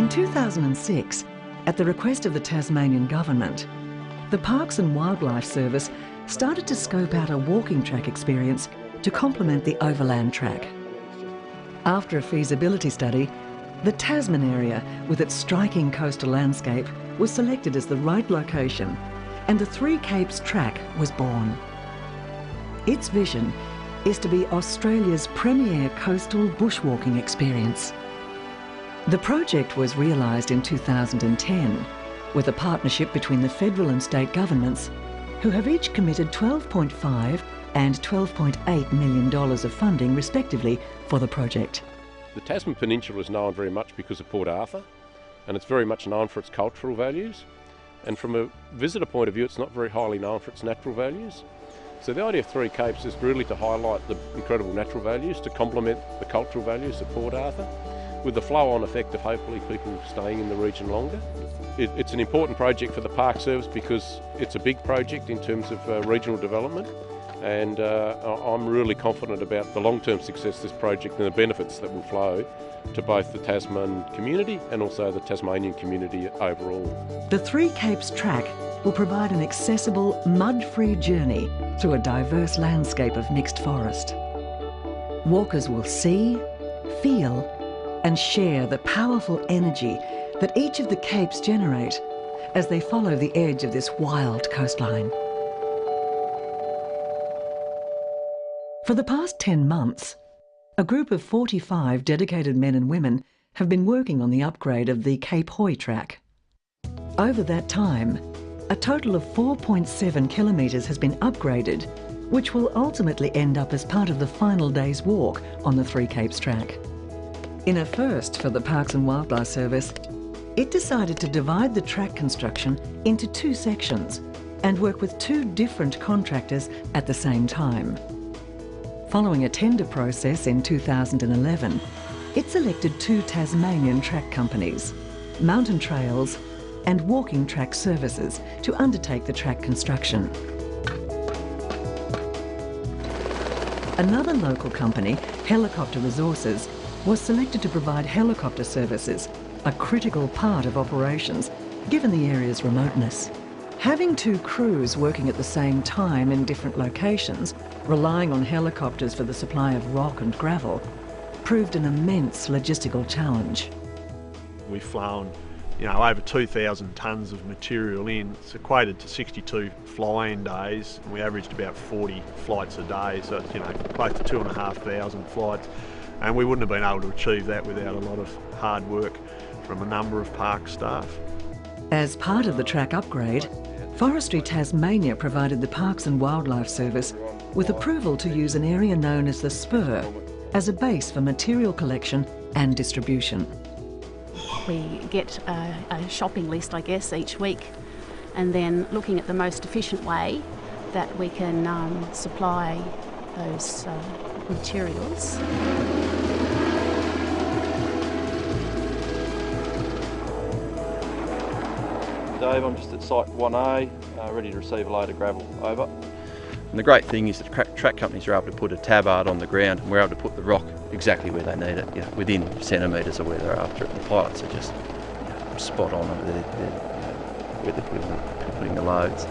In 2006, at the request of the Tasmanian government, the Parks and Wildlife Service started to scope out a walking track experience to complement the overland track. After a feasibility study, the Tasman area, with its striking coastal landscape, was selected as the right location, and the Three Capes track was born. Its vision is to be Australia's premier coastal bushwalking experience. The project was realised in 2010 with a partnership between the federal and state governments, who have each committed $12.5 and $12.8 million of funding respectively for the project. The Tasman Peninsula is known very much because of Port Arthur, and it's very much known for its cultural values. And from a visitor point of view, it's not very highly known for its natural values. So the idea of Three Capes is really to highlight the incredible natural values, to complement the cultural values of Port Arthur, with the flow-on effect of hopefully people staying in the region longer. It's an important project for the Park Service because it's a big project in terms of regional development, and I'm really confident about the long-term success of this project and the benefits that will flow to both the Tasman community and also the Tasmanian community overall. The Three Capes track will provide an accessible, mud-free journey through a diverse landscape of mixed forest. Walkers will see, feel, and share the powerful energy that each of the capes generate as they follow the edge of this wild coastline. For the past 10 months, a group of 45 dedicated men and women have been working on the upgrade of the Cape Hauy track. Over that time, a total of 4.7 kilometres has been upgraded, which will ultimately end up as part of the final day's walk on the Three Capes track. In a first for the Parks and Wildlife Service, it decided to divide the track construction into 2 sections and work with 2 different contractors at the same time. Following a tender process in 2011, it selected 2 Tasmanian track companies, Mountain Trails and Walking Track Services, to undertake the track construction. Another local company, Helicopter Resources, was selected to provide helicopter services, a critical part of operations given the area's remoteness. Having 2 crews working at the same time in different locations, relying on helicopters for the supply of rock and gravel, proved an immense logistical challenge. We've flown, over 2,000 tonnes of material in. It's equated to 62 fly-in days, and we averaged about 40 flights a day, so it's, close to 2,500 flights. And we wouldn't have been able to achieve that without a lot of hard work from a number of park staff. As part of the track upgrade, Forestry Tasmania provided the Parks and Wildlife Service with approval to use an area known as the Spur as a base for material collection and distribution. We get a shopping list, I guess, each week, and then looking at the most efficient way that we can supply those materials. Dave, I'm just at site 1A, ready to receive a load of gravel, over. And the great thing is that track companies are able to put a tabard on the ground, and we're able to put the rock exactly where they need it, within centimetres of where they're after it. The pilots are just spot on where they're putting the loads.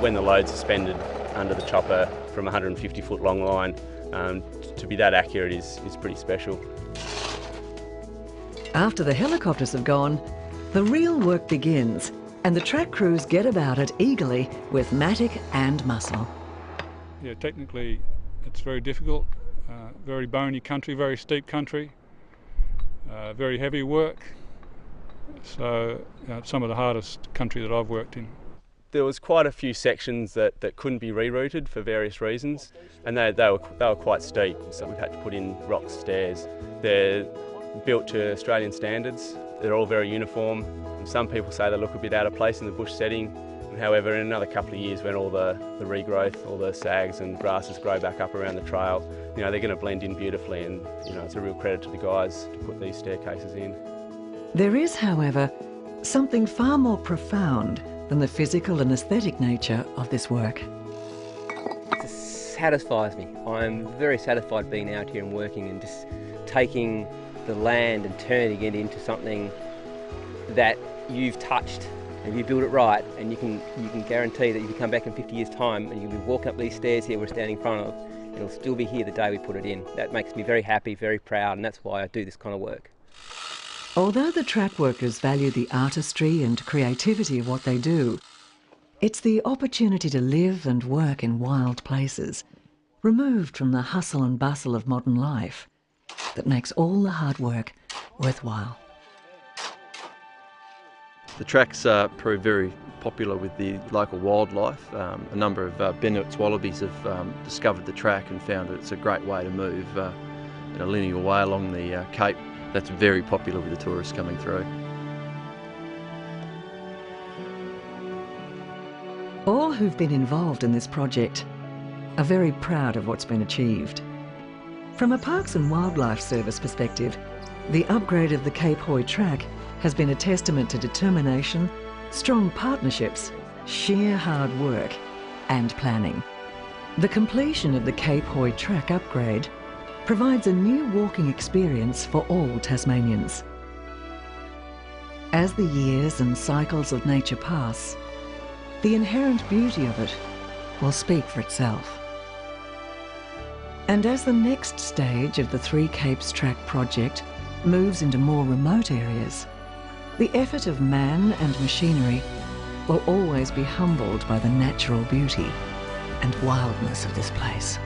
When the load's suspended under the chopper from a 150-foot long line, to be that accurate is pretty special. After the helicopters have gone, the real work begins, and the track crews get about it eagerly with mattock and muscle. Yeah, technically it's very difficult, very bony country, very steep country, very heavy work, so it's some of the hardest country that I've worked in. There was quite a few sections that couldn't be rerouted for various reasons, and they were quite steep, so we've had to put in rock stairs. They're built to Australian standards. They're all very uniform. Some people say they look a bit out of place in the bush setting. However, in another couple of years, when all the regrowth, all the sags and grasses grow back up around the trail, they're going to blend in beautifully, and it's a real credit to the guys to put these staircases in. There is, however, something far more profound than the physical and aesthetic nature of this work. It's a satisfies me. I'm very satisfied being out here and working and just taking the land and turning it into something that you've touched. If you build it right, and you can guarantee that if you come back in 50 years' time and you'll be walking up these stairs here we're standing in front of, it'll still be here the day we put it in. That makes me very happy, very proud, and that's why I do this kind of work. Although the track workers value the artistry and creativity of what they do, it's the opportunity to live and work in wild places, removed from the hustle and bustle of modern life, that makes all the hard work worthwhile. The tracks proved very popular with the local wildlife. A number of Bennett's wallabies have discovered the track and found that it's a great way to move in a linear way along the Cape. That's very popular with the tourists coming through. All who've been involved in this project are very proud of what's been achieved. From a Parks and Wildlife Service perspective, the upgrade of the Cape Hauy track has been a testament to determination, strong partnerships, sheer hard work and planning. The completion of the Cape Hauy track upgrade provides a new walking experience for all Tasmanians. As the years and cycles of nature pass, the inherent beauty of it will speak for itself. And as the next stage of the Three Capes track project moves into more remote areas, the effort of man and machinery will always be humbled by the natural beauty and wildness of this place.